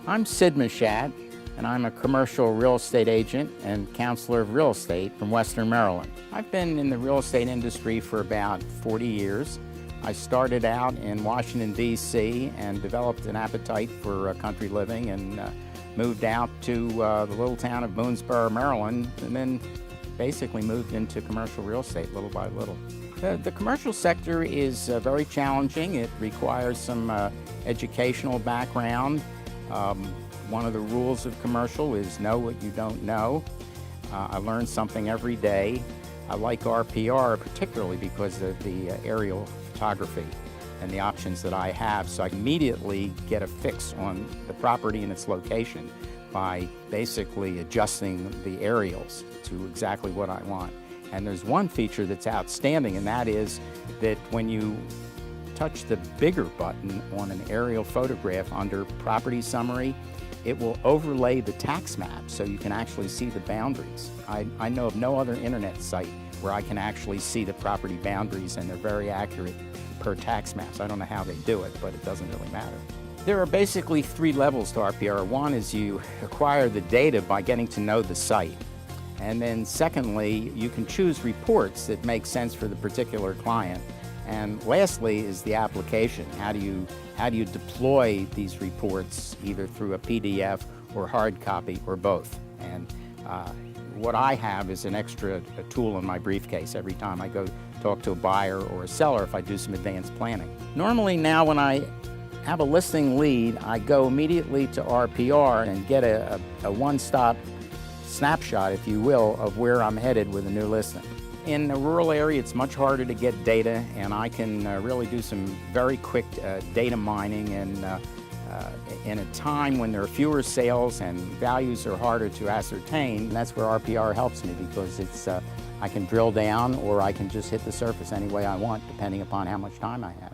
I'm Syd Machat, and I'm a commercial real estate agent and counselor of real estate from Western Maryland. I've been in the real estate industry for about 40 years. I started out in Washington, D.C. and developed an appetite for country living and moved out to the little town of Boonesboro, Maryland, and then basically moved into commercial real estate little by little. The commercial sector is very challenging. It requires some educational background. One of the rules of commercial is know what you don't know. I learn something every day. I like RPR particularly because of the aerial photography and the options that I have, so I immediately get a fix on the property and its location by basically adjusting the aerials to exactly what I want. And there's one feature that's outstanding, and that is that when you touch the bigger button on an aerial photograph under property summary, it will overlay the tax map so you can actually see the boundaries. I know of no other internet site where I can actually see the property boundaries, and they're very accurate per tax maps. I don't know how they do it, but it doesn't really matter. There are basically 3 levels to RPR. One is you acquire the data by getting to know the site. And then secondly, you can choose reports that make sense for the particular client. And lastly is the application. How do you deploy these reports either through a PDF or hard copy or both? And what I have is an extra tool in my briefcase every time I go talk to a buyer or a seller if I do some advanced planning. Normally now when I have a listing lead, I go immediately to RPR and get a one-stop snapshot, if you will, of where I'm headed with a new listing. In a rural area, it's much harder to get data, and I can really do some very quick data mining, and in a time when there are fewer sales and values are harder to ascertain. That's where RPR helps me, because it's I can drill down or I can just hit the surface any way I want, depending upon how much time I have.